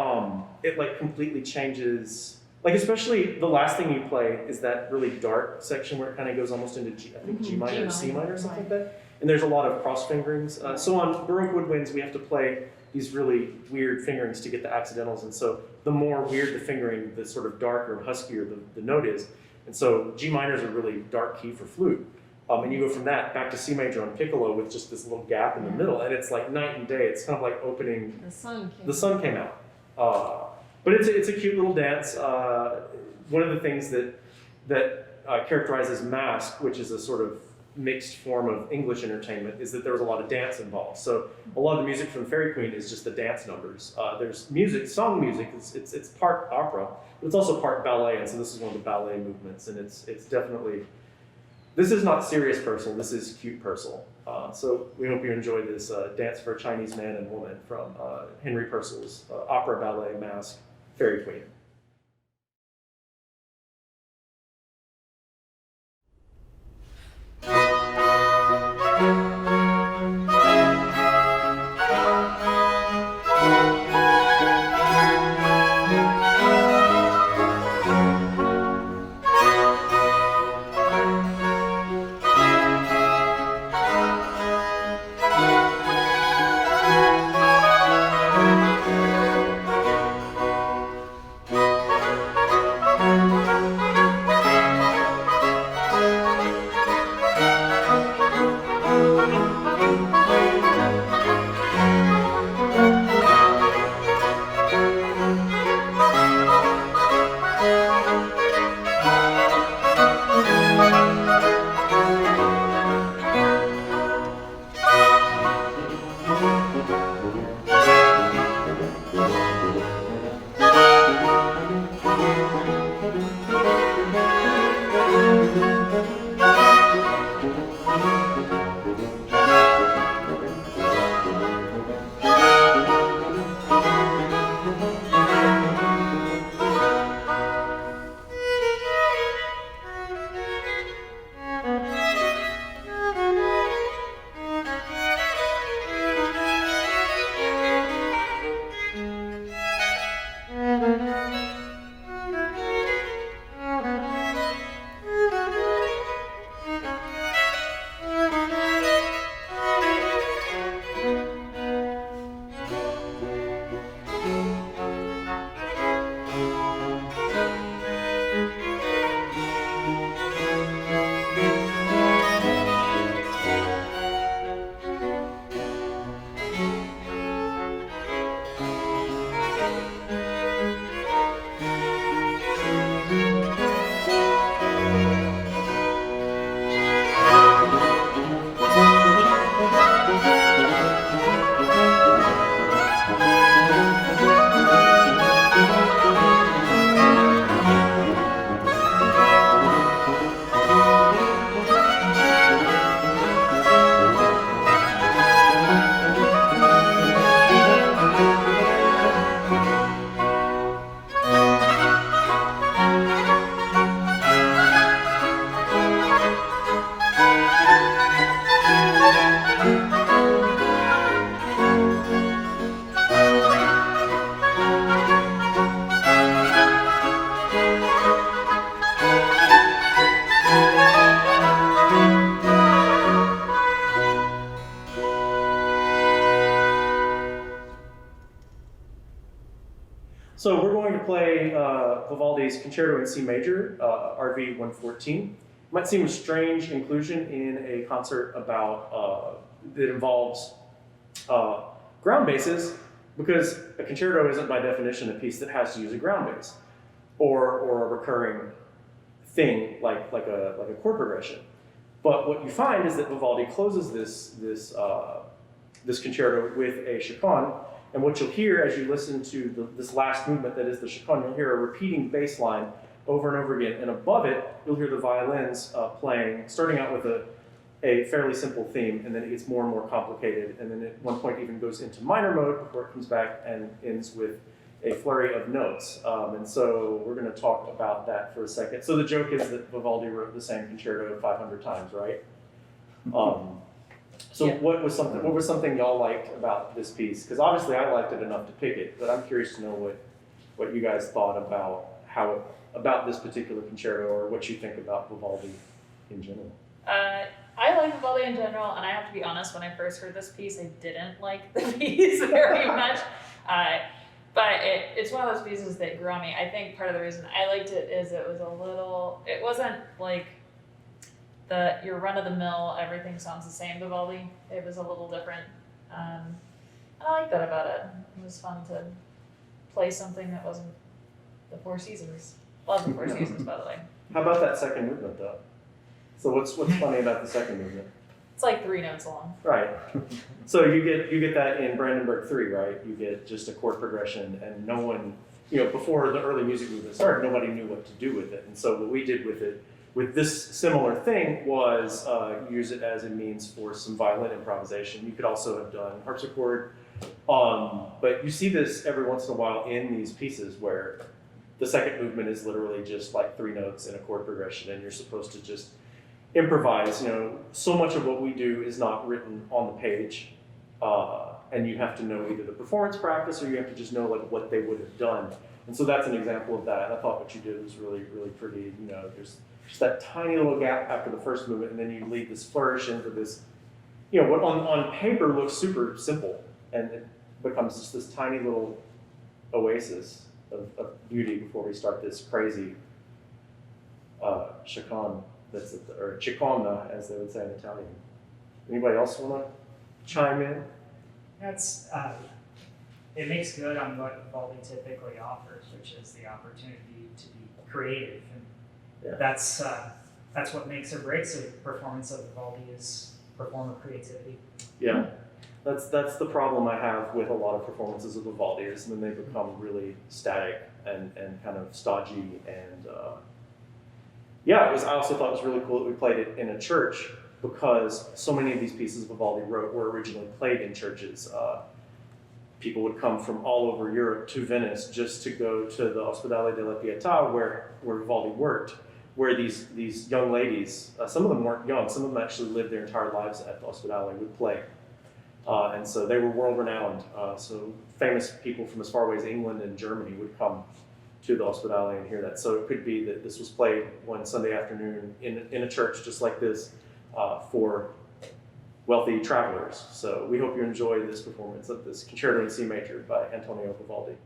it like completely changes. Like especially the last thing you play is that really dark section where it kind of goes almost into G minor or C minor or something like that. And there's a lot of cross fingerings. So on Baroque woodwinds, we have to play these really weird fingerings to get the accidentals. And so the more weird the fingering, the sort of darker and huskier the note is. And so G minor is a really dark key for flute. And you go from that back to C major on piccolo with just this little gap in the middle. And it's like night and day. It's kind of like opening. The sun came out. But it's a cute little dance. One of the things that characterizes Masque, which is a sort of mixed form of English entertainment, is that there was a lot of dance involved. So a lot of the music from Fairy Queen is just the dance numbers. There's music, song music. It's part opera, but it's also part ballet. And so this is one of the ballet movements, and it's definitely. This is not serious Purcell. This is cute Purcell. So we hope you enjoy this dance for a Chinese man and woman from Henry Purcell's opera ballet masque, Fairy Queen. So we're going to play Vivaldi's Concerto in C major, RV 114. Might seem a strange inclusion in a concert about that involves ground basses, because a concerto isn't by definition a piece that has to use a ground bass or a recurring thing like a chord progression. But what you find is that Vivaldi closes this concerto with a chacconne, and what you'll hear as you listen to this last movement that is the chacconne, you'll hear a repeating bass line over and over again, and above it you'll hear the violins playing, starting out with a fairly simple theme, and then it gets more and more complicated, and then at one point even goes into minor mode before it comes back and ends with a flurry of notes. And so we're going to talk about that for a second. So the joke is that Vivaldi wrote the same concerto 500 times, right? So Yeah. what was something y'all liked about this piece? Because obviously I liked it enough to pick it, but I'm curious to know what you guys thought about this particular concerto, or what you think about Vivaldi in general. I like Vivaldi in general, and I have to be honest, when I first heard this piece, I didn't like the piece very much. But it's one of those pieces that grew on me. I think part of the reason I liked it is it wasn't like your run-of-the-mill, everything sounds the same Vivaldi. It was a little different. I like that about it. It was fun to play something that wasn't the Four Seasons. Love the Four Seasons, by the way. How about that second movement, though? So what's funny about the second movement? It's like 3 notes long. Right. So you get that in Brandenburg 3, right? You get just a chord progression, and no one, before the early music movement started, nobody knew what to do with it. And so what we did with this similar thing was use it as a means for some violin improvisation. You could also have done harpsichord, but you see this every once in a while in these pieces where the second movement is literally just like 3 notes in a chord progression, and you're supposed to just improvise. So much of what we do is not written on the page, and you have to know either the performance practice or you have to just know like what they would have done. And so that's an example of that. And I thought what you did was really, really pretty. There's just that tiny little gap after the first movement, and then you lead this flourish into this, what on paper looks super simple, and it becomes just this tiny little oasis of beauty before we start this crazy chacconne. Or chacconne, as they would say in Italian. Anybody else want to chime in? It makes good on what Vivaldi typically offers, which is the opportunity to be creative, and that's what makes or breaks a performance of Vivaldi is performer creativity. Yeah, that's the problem I have with a lot of performances of Vivaldi, is when they become really static and kind of stodgy and. I also thought it was really cool that we played it in a church, because so many of these pieces Vivaldi wrote were originally played in churches. People would come from all over Europe to Venice just to go to the Ospedale della Pietà, where Vivaldi worked, where these young ladies, some of them weren't young, some of them actually lived their entire lives at the Ospedale, would play. And so they were world-renowned. So famous people from as far away as England and Germany would come to the Ospedale and hear that. So it could be that this was played one Sunday afternoon in a church just like this for wealthy travelers. So we hope you enjoy this performance of this Concerto in C major by Antonio Vivaldi.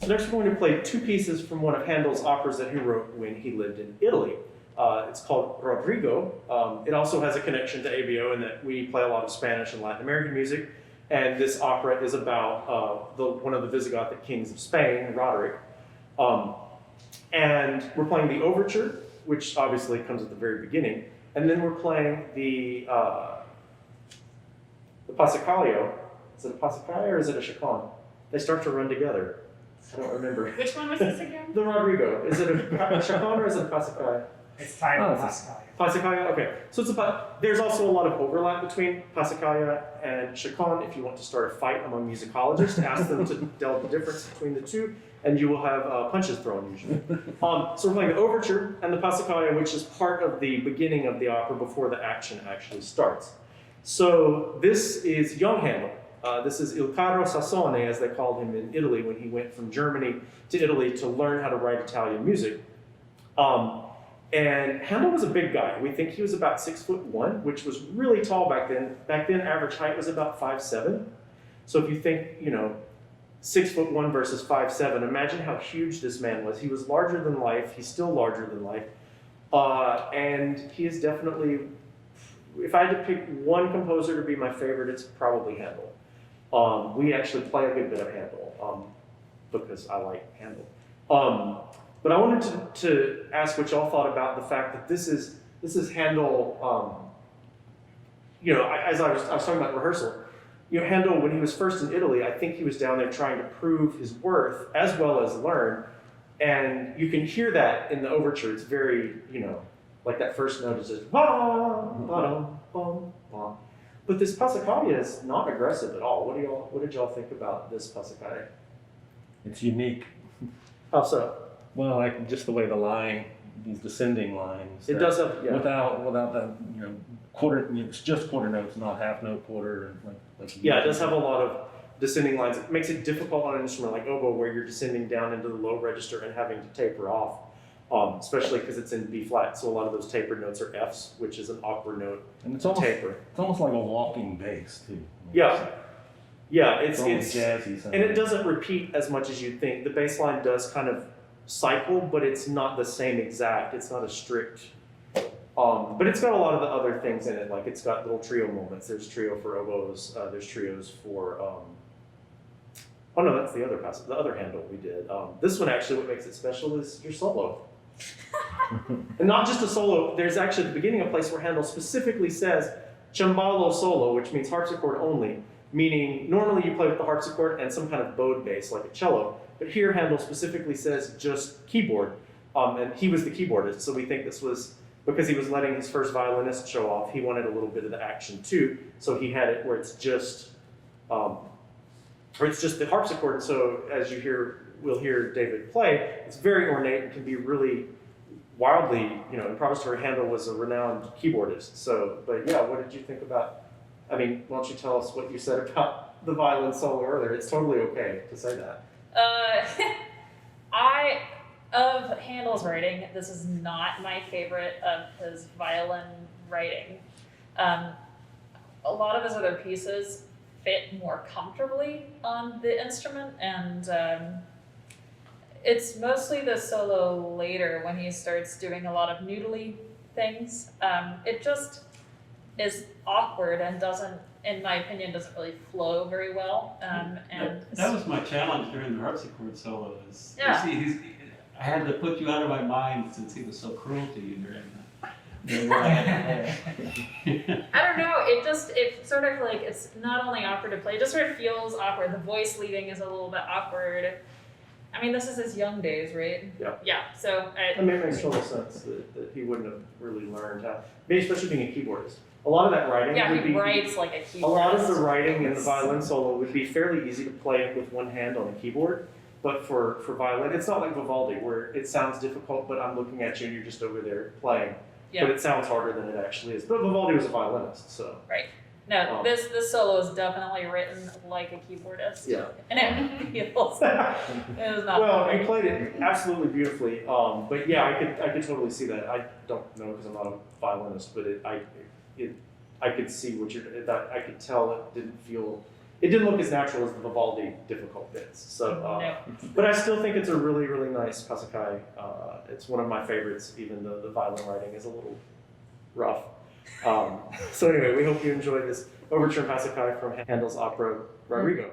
So next we're going to play two pieces from one of Handel's operas that he wrote when he lived in Italy. It's called Rodrigo. It also has a connection to ABO in that we play a lot of Spanish and Latin American music. And this opera is about one of the Visigothic kings of Spain, Roderick. And we're playing the Overture, which obviously comes at the very beginning. And then we're playing the Passacalio. Is it a Passacaille or is it a Chacconne? They start to run together. I don't remember. Which one was this again? The Rodrigo. Is it a Chacconne or is it a Passacaille? It's titled Oh, Passacalle. Passacalio, okay. So it's about, there's also a lot of overlap between Passacalio and Chacconne. If you want to start a fight among musicologists, ask them to delve the difference between the two, and you will have punches thrown usually. So we're playing the Overture and the Passacalio, which is part of the beginning of the opera before the action actually starts. So this is young Handel. This is Il Caro Sassone, as they called him in Italy when he went from Germany to Italy to learn how to write Italian music. And Handel was a big guy. We think he was about 6'1", which was really tall back then. Back then, average height was about 5'7". So if you think, 6'1" versus 5'7", imagine how huge this man was. He was larger than life. He's still larger than life. And he is definitely, if I had to pick one composer to be my favorite, it's probably Handel. We actually play a good bit of Handel because I like Handel. But I wanted to ask what y'all thought about the fact that this is Handel. As I was talking about rehearsal, Handel, when he was first in Italy, I think he was down there trying to prove his worth as well as learn, and you can hear that in the overture. It's very, like that first note is just ba ba ba ba. But this Passacalio is not aggressive at all. What did y'all think about this Passacalio? It's unique. How so? Well, like just the way the line, these descending lines. It does have, yeah. Without that, quarter. It's just quarter notes, not half note quarter. Yeah, it does have a lot of descending lines. It makes it difficult on an instrument like oboe, where you're descending down into the low register and having to taper off, especially because it's in B flat. So a lot of those tapered notes are Fs, which is an awkward note. And it's to almost taper. It's almost like a walking bass too. Yeah. Yeah, it's jazzy sound. And it doesn't repeat as much as you'd think. The bass line does kind of cycle, but it's not the same exact. It's not a strict. But it's got a lot of the other things in it. Like it's got little trio moments. There's trio for oboes. There's trios for. Oh no, that's the other passage. The other Handel we did. This one actually, what makes it special is your solo. And not just a solo. There's actually at the beginning a place where Handel specifically says cembalo solo, which means harpsichord only. Meaning normally you play with the harpsichord and some kind of bowed bass like a cello. But here Handel specifically says just keyboard, and he was the keyboardist, so we think this was because he was letting his first violinist show off. He wanted a little bit of the action too, so he had it where it's just, the harpsichord. And so as we'll hear David play. It's very ornate and can be really wildly, improvisatory. Handel was a renowned keyboardist. So, but yeah, what did you think about? I mean, why don't you tell us what you said about the violin solo earlier? It's totally okay to say that. Of Handel's writing, this is not my favorite of his violin writing. A lot of his other pieces fit more comfortably on the instrument, and it's mostly the solo later when he starts doing a lot of noodly things. It just is awkward and doesn't, in my opinion, doesn't really flow very well. And that was my challenge during the harpsichord solo. Yeah. I had to put you out of my mind since he was so cruel to you during the I don't know. It sort of like it's not only awkward to play. It just sort of feels awkward. The voice leading is a little bit awkward. I mean, this is his young days, right? Yeah. Yeah. So It makes total sense that he wouldn't have really learned how, especially being a keyboardist. A lot of that writing would be. Writes like a keyboardist. A lot of the writing in the violin solo would be fairly easy to play with one hand on the keyboard, but for violin, it's not like Vivaldi where it sounds difficult, but I'm looking at you and you're just over there playing. Yeah. But it sounds harder than it actually is. But Vivaldi was a violinist, so. Right. No, this solo is definitely written like a keyboardist. Yeah. And it feels it is not. Well, perfect. he played it absolutely beautifully. But yeah, I could totally see that. I don't know because I'm not a violinist, but I could see what I could tell it it didn't look as natural as the Vivaldi difficult bits. So, No. but I still think it's a really, really nice Passacaille. It's one of my favorites, even though the violin writing is a little rough. So anyway, we hope you enjoyed this Overture and Passacaille from Handel's opera Rodrigo.